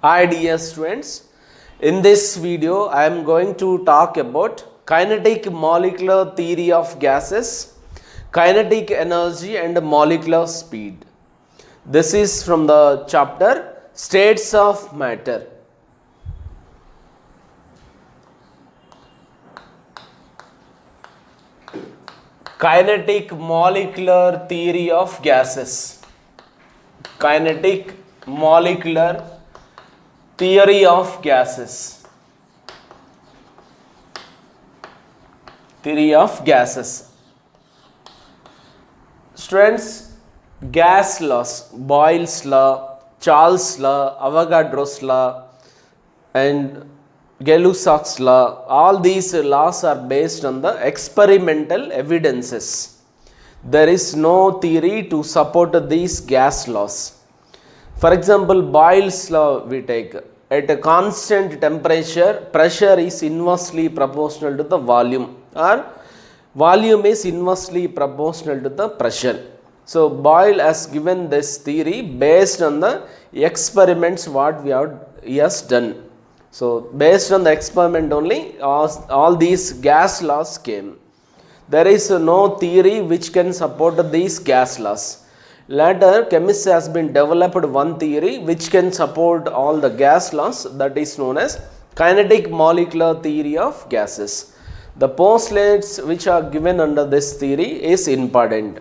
Hi dear students, in this video I am going to talk about kinetic molecular theory of gases, kinetic energy and molecular speed. This is from the chapter States of Matter. Kinetic molecular theory of gases. Kinetic molecular theory of gases. Theory of gases. Students, gas laws, Boyle's law, Charles' law, Avogadro's law, and Gay-Lussac's law, all these laws are based on the experimental evidences. There is no theory to support these gas laws. For example, Boyle's law we take. At a constant temperature, pressure is inversely proportional to the volume, or volume is inversely proportional to the pressure. So, Boyle has given this theory based on the experiments what he has done. So, based on the experiment only, all these gas laws came. There is no theory which can support these gas laws. Later, chemists has been developed one theory which can support all the gas laws, that is known as kinetic molecular theory of gases. The postulates which are given under this theory is important.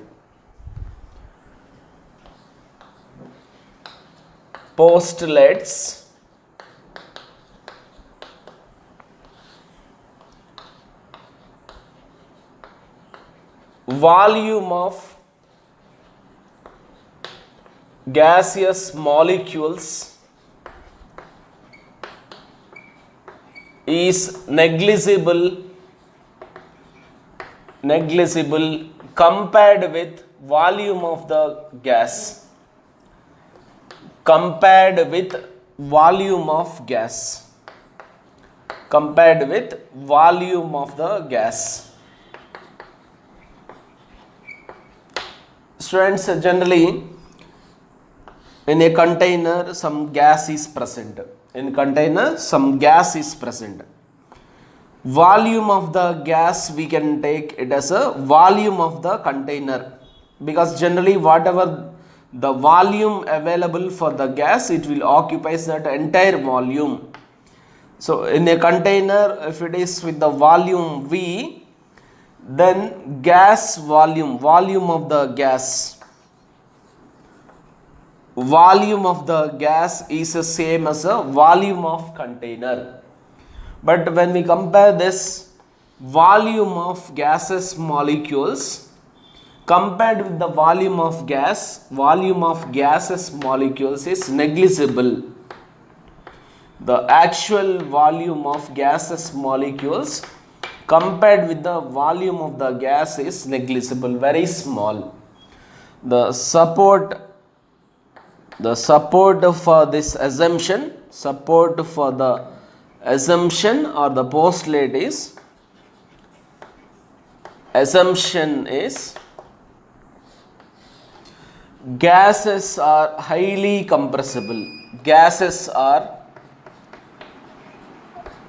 Postulates. Volume of gaseous molecules is negligible compared with volume of the gas. Compared with volume of gas. Compared with volume of the gas. Students, generally in a container some gas is present. In container some gas is present. Volume of the gas we can take it as a volume of the container, because generally whatever the volume available for the gas, it will occupy that entire volume. So in a container, if it is with the volume V, then gas volume of the gas, volume of the gas is the same as a volume of container. But when we compare this volume of gaseous molecules compared with the volume of gas, volume of gaseous molecules is negligible. The actual volume of gaseous molecules compared with the volume of the gas is negligible, very small. The support for this assumption, or the postulate is, assumption is gases are highly compressible. Gases are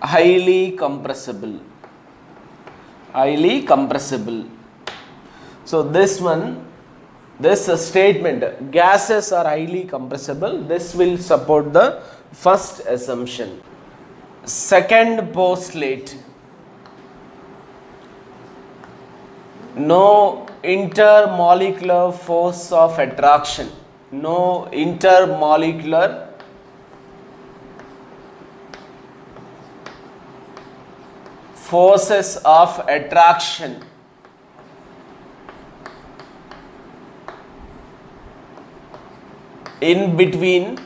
highly compressible. So this statement, gases are highly compressible, this will support the first assumption. Second postulate, no intermolecular force of attraction. No intermolecular forces of attraction in between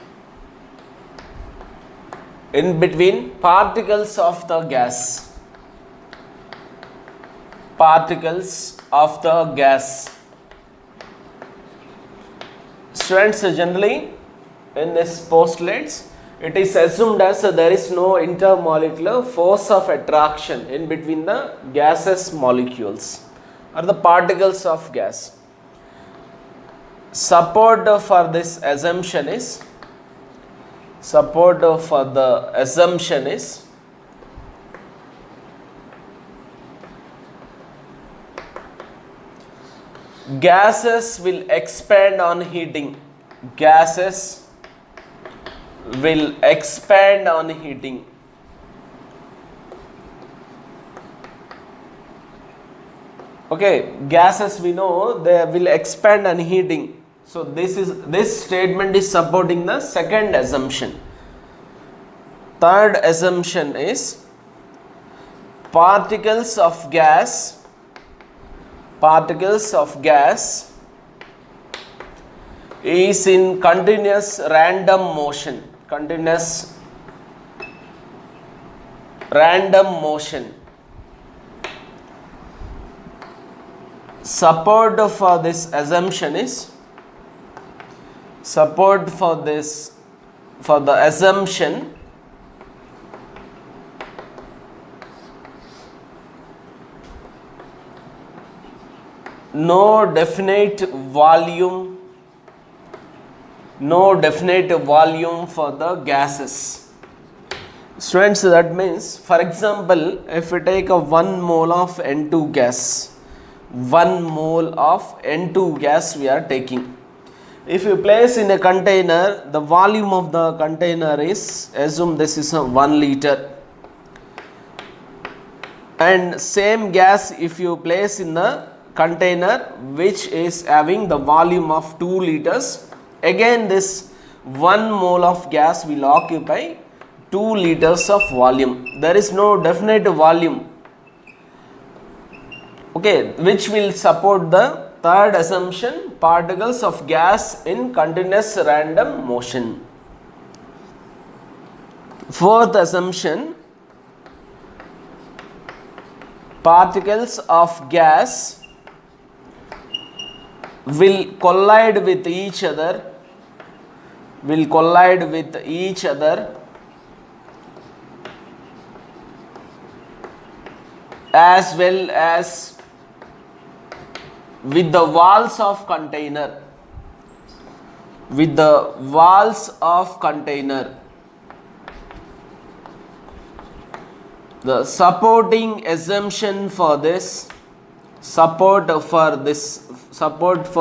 particles of the gas. Students, generally in this postulates it is assumed as there is no intermolecular force of attraction in between the gaseous molecules or the particles of gas. Support for this assumption is support for the assumption is gases will expand on heating. Gases will expand on heating. Okay, gases we know they will expand on heating. So this statement is supporting the second assumption. Third assumption is particles of gas is in continuous random motion. Support for this assumption is for the assumption no definite volume for the gases. Students, that means, for example, if we take a 1 mole of N2 gas, 1 mole of N2 gas we are taking. If you place in a container, the volume of the container is, assume this is a 1 liter, and same gas if you place in the container which is having the volume of 2 liters, again this 1 mole of gas will occupy 2 liters of volume. There is no definite volume, okay, which will support the third assumption, particles of gas in continuous random motion. Fourth assumption, particles of gas will collide with each other as well as with the walls of container. The supporting assumption for this, support for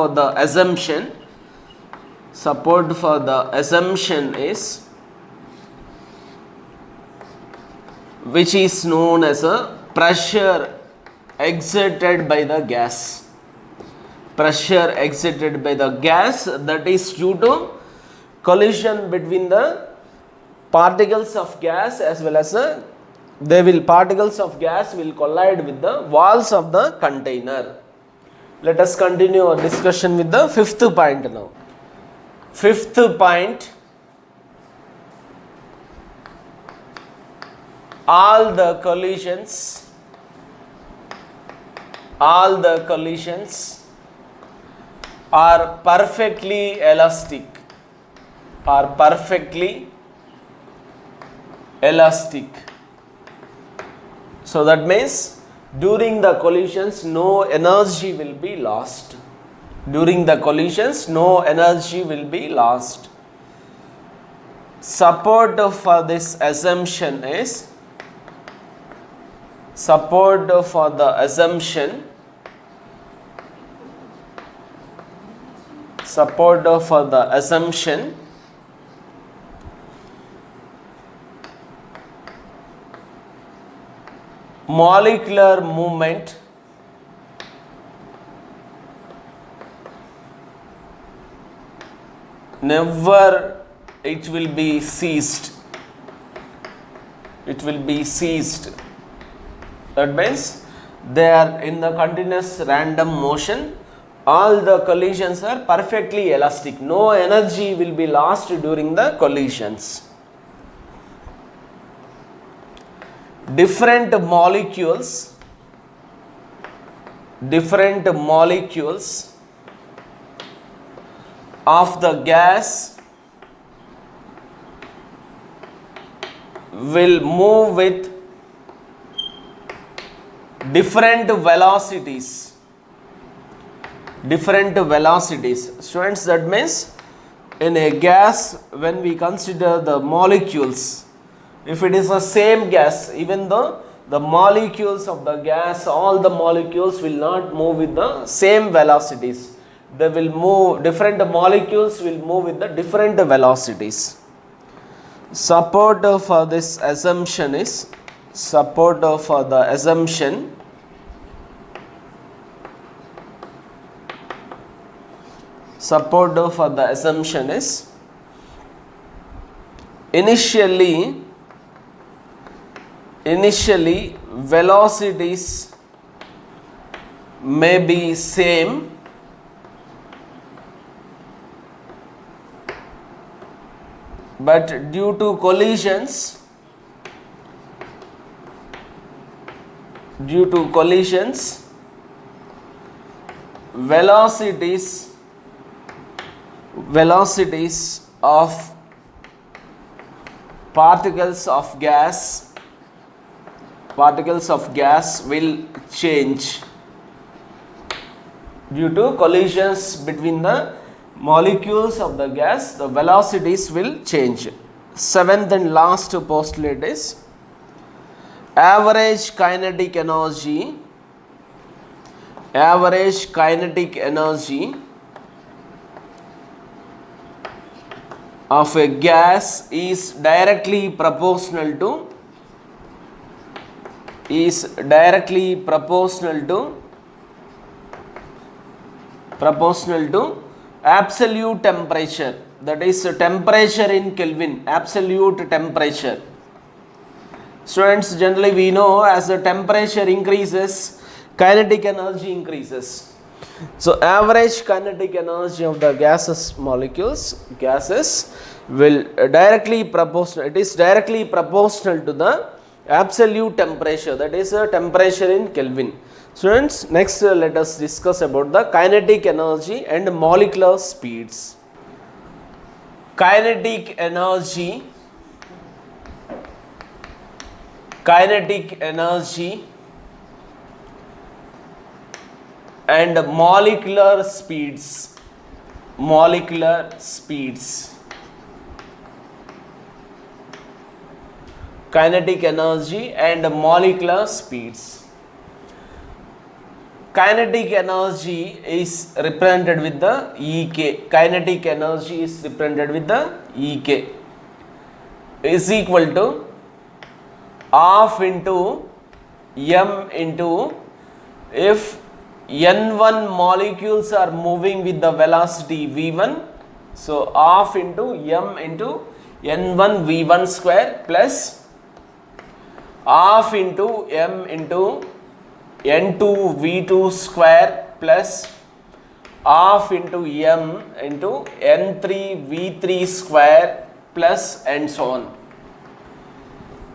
the assumption is which is known as a pressure exerted by the gas. That is due to collision between the particles of gas as well as particles of gas will collide with the walls of the container. Let us continue our discussion with the fifth point now. Fifth point, all the collisions are perfectly elastic. So that means during the collisions no energy will be lost. Support for this assumption is molecular movement never it will be ceased. That means they are in the continuous random motion. All the collisions are perfectly elastic. No energy will be lost during the collisions. Different molecules of the gas will move with different velocities. Students, that means in a gas, when we consider the molecules, if it is the same gas, even though the molecules of the gas, all the molecules will not move with the same velocities. They will move, different molecules will move with the different velocities. Support for this assumption is, support for the assumption is initially velocities may be same, but due to collisions, velocities of particles of gas will change. Due to collisions between the molecules of the gas, the velocities will change. Seventh and last postulate is average kinetic energy of a gas is directly proportional to absolute temperature, that is temperature in Kelvin, absolute temperature. Students, generally we know as the temperature increases, kinetic energy increases. So average kinetic energy of the gases will directly proportional, it is directly proportional to the absolute temperature, that is temperature in Kelvin. Students, next let us discuss about the kinetic energy and molecular speeds. Kinetic energy and molecular speeds. Kinetic energy and molecular speeds. Kinetic energy is represented with the Ek. Kinetic energy is represented with the Ek is equal to half into m into, if n1 molecules are moving with the velocity v1, so half into m into n1 v1 square plus half into m into n2 v2 square plus half into m into n3 v3 square plus and so on.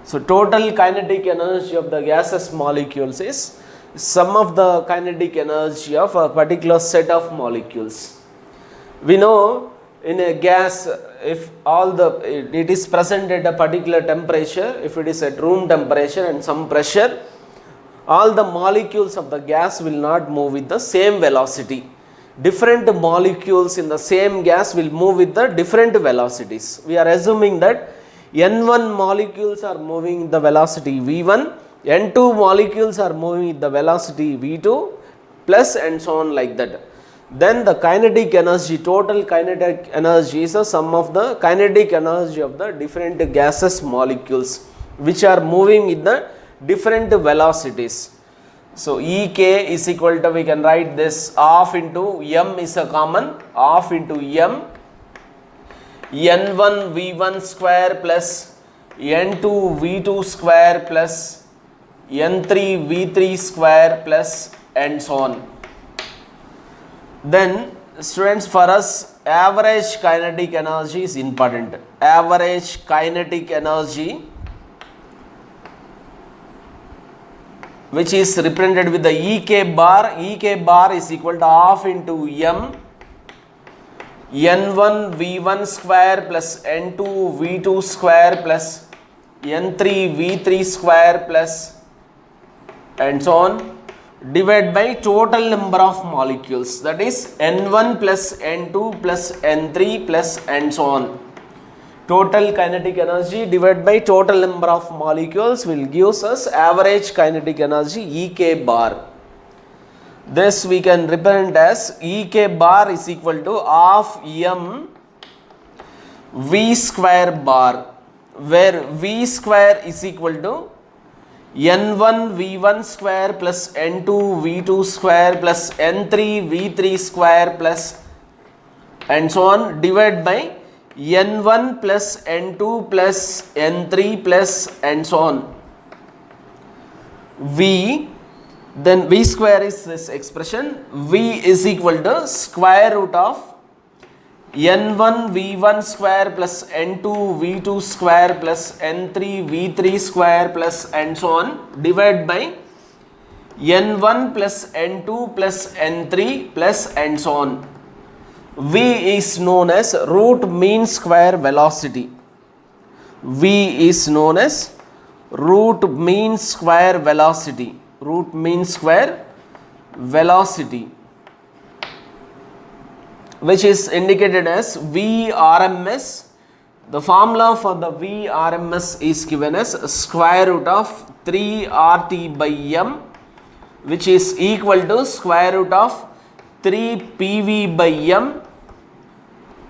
So total kinetic energy of the gaseous molecules is sum of the kinetic energy of a particular set of molecules. We know in a gas, if it is present at a particular temperature, if it is at room temperature and some pressure, all the molecules of the gas will not move with the same velocity. Different molecules in the same gas will move with the different velocities. We are assuming that n1 molecules are moving with the velocity v1, n2 molecules are moving with the velocity v2 plus and so on like that. Then the kinetic energy, total kinetic energy is a sum of the kinetic energy of the different gaseous molecules which are moving with the different velocities. So Ek is equal to, we can write this half into m is a common, half into m n1 v1 square plus n2 v2 square plus n3 v3 square plus and so on. Then students, for us average kinetic energy is important. Average kinetic energy, which is represented with the Ek bar. Ek bar is equal to half into m n1 v1 square plus n2 v2 square plus n3 v3 square plus and so on divided by total number of molecules, that is N1 plus N2 plus N3 plus and so on. Total kinetic energy divided by total number of molecules will give us average kinetic energy Ek bar. This we can represent as Ek bar is equal to half m V square bar, where V square is equal to N1 V1 square plus N2 V2 square plus N3 V3 square plus and so on, divided by N1 plus N2 plus N3 plus and so on. V, then V square is this expression. V is equal to square root of N1 V1 square plus N2 V2 square plus N3 V3 square plus and so on, divided by N1 plus N2 plus N3 plus and so on. V is known as root mean square velocity. V is known as root mean square velocity. Root mean square velocity, which is indicated as Vrms. The formula for the Vrms is given as square root of 3 RT by m, which is equal to square root of 3 PV by m,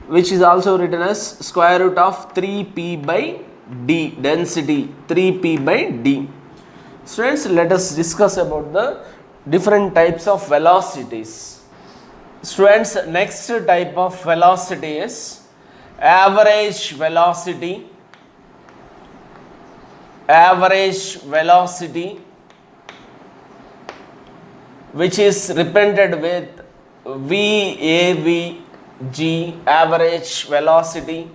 which is also written as square root of 3P by d, density 3P by d. Students, let us discuss about the different types of velocities. Students, next type of velocity is average velocity. Average velocity, which is represented with VAVG. Average velocity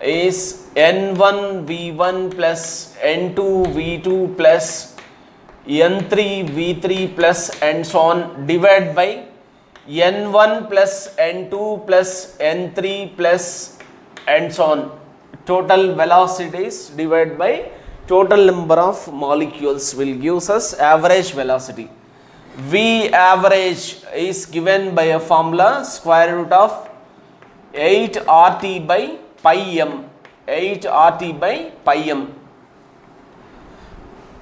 is N1 V1 plus N2 V2 plus N3 V3 plus and so on, divided by N1 plus N2 plus N3 plus and so on. Total velocities divided by total number of molecules will give us average velocity. V average is given by a formula square root of 8 RT by pi m. 8 RT by pi m.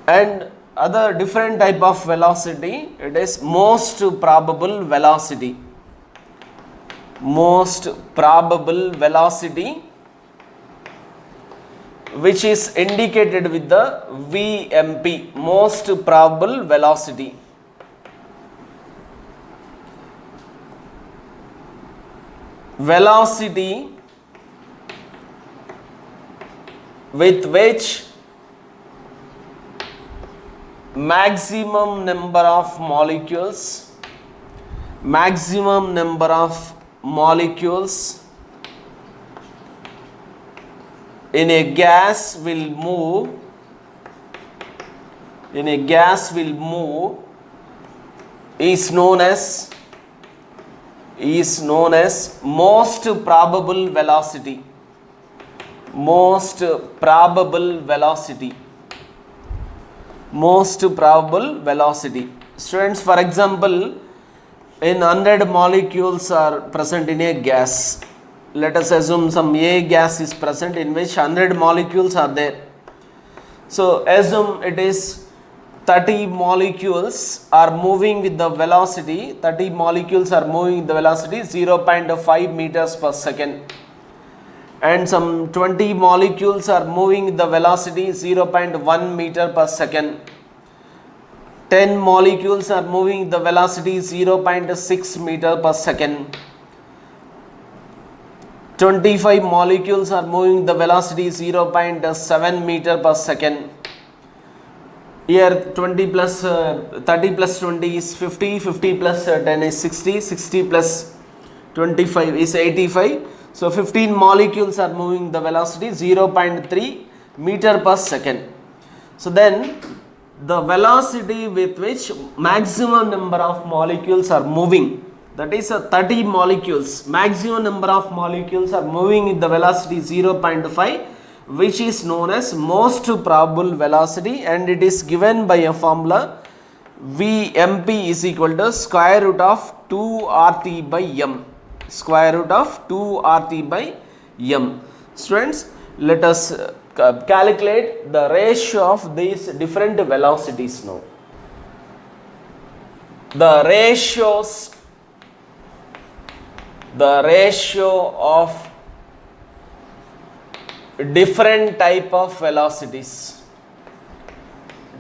And other different type of velocity, it is most probable velocity. Most probable velocity, which is indicated with the VMP, most probable velocity. Velocity with which maximum number of molecules in a gas will move is known as most probable velocity. Most probable velocity. Students, for example, in 100 molecules are present in a gas. Let us assume some A gas is present in which 100 molecules are there. So assume it is 30 molecules are moving with the velocity, 0.5 meters per second. And some 20 molecules are moving with the velocity 0.1 meter per second. 10 molecules are moving with the velocity 0.6 meter per second. 25 molecules are moving with the velocity 0.7 meter per second. Here 30 plus 20 is 50, 50 plus 10 is 60, 60 plus 25 is 85. So 15 molecules are moving the velocity 0.3 meter per second. So then the velocity with which maximum number of molecules are moving, that is 30 molecules, maximum number of molecules are moving with the velocity 0.5, which is known as most probable velocity, and it is given by a formula Vmp is equal to square root of 2 RT by m. Square root of 2 RT by m. Students, let us calculate the ratio of these different velocities now. The ratio of different type of velocities,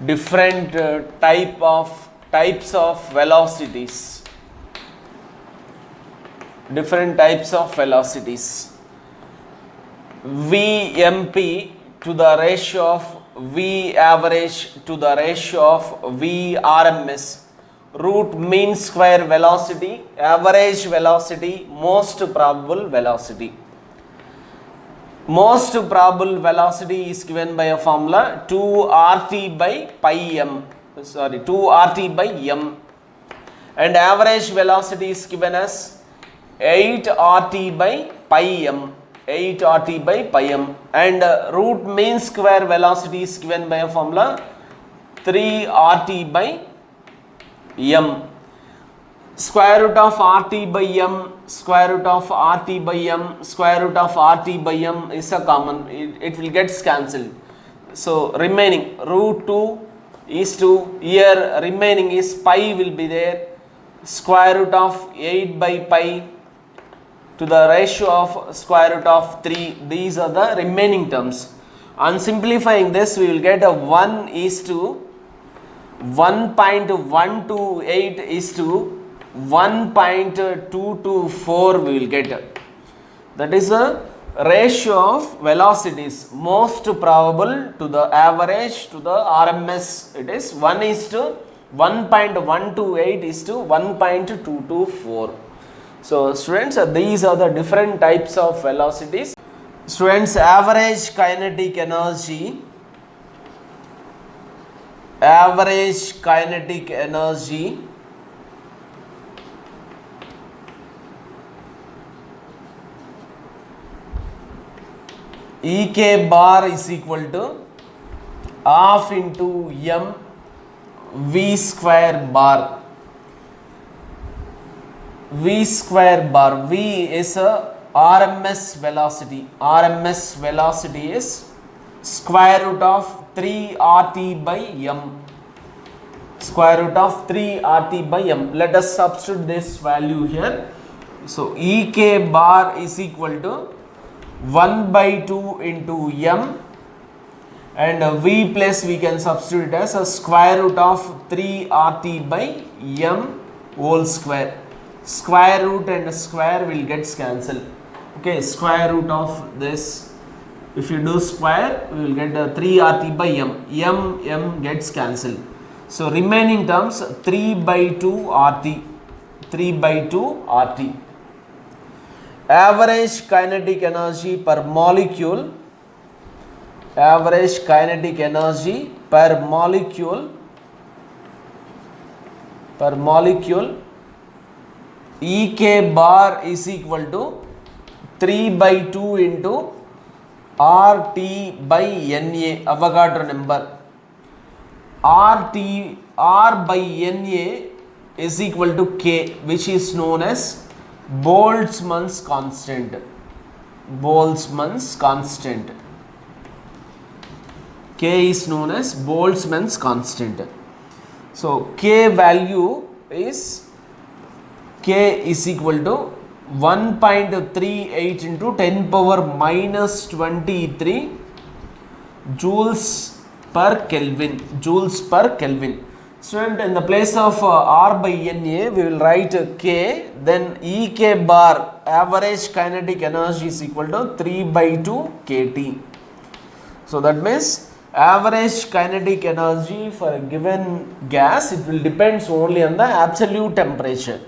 different types of velocities, different types of velocities. Vmp to the ratio of V average to the ratio of V RMS, root mean square velocity, average velocity, most probable velocity. Most probable velocity is given by a formula 2 RT by pi m, 2 RT by m, and average velocity is given as 8 RT by pi m, 8 RT by pi m, and root mean square velocity is given by a formula 3 RT by m. Square root of RT by m, square root of RT by m, square root of RT by m is a common, it will get cancelled. So remaining root 2 is 2, here remaining is pi will be there, square root of 8 by pi to the ratio of square root of 3, these are the remaining terms. On simplifying this, we will get a 1 is to 1.128 is to 1.224 we will get. That is the ratio of velocities, most probable to the average to the RMS. It is 1 is to 1.128 is to 1.224. So students, these are the different types of velocities. Students, average kinetic energy, average kinetic energy Ek bar is equal to half into m v square bar. V square bar, V is a RMS velocity. RMS velocity is square root of 3 RT by m. Square root of 3 RT by m. Let us substitute this value here. So Ek bar is equal to 1 by 2 into m, and V plus we can substitute it as a square root of 3 RT by m whole square. Square root and square will get cancelled. Okay, square root of this, if you do square, we will get 3 RT by m. M gets cancelled. So remaining terms 3 by 2 RT. 3 by 2 RT. Average kinetic energy per molecule. Average kinetic energy per molecule. Per molecule. Ek bar is equal to 3 by 2 into RT by Na, Avogadro number. R by Na is equal to K, which is known as Boltzmann's constant. Boltzmann's constant. K is known as Boltzmann's constant. So K value is K is equal to 1.38 into 10 power minus 23 joules per Kelvin. Joules per Kelvin. Student, in the place of R by Na, we will write K, then Ek bar, average kinetic energy, is equal to 3 by 2 kT. So that means average kinetic energy for a given gas, it will depends only on the absolute temperature.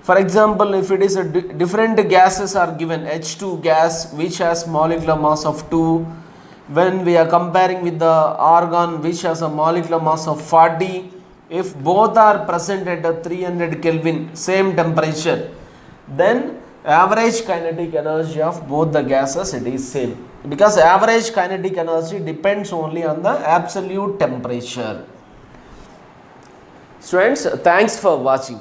For example, if it is a different gases are given, H2 gas which has molecular mass of 2, when we are comparing with the argon which has a molecular mass of 40, if both are present at a 300 Kelvin, same temperature, then average kinetic energy of both the gases, it is same, because average kinetic energy depends only on the absolute temperature. Students, thanks for watching.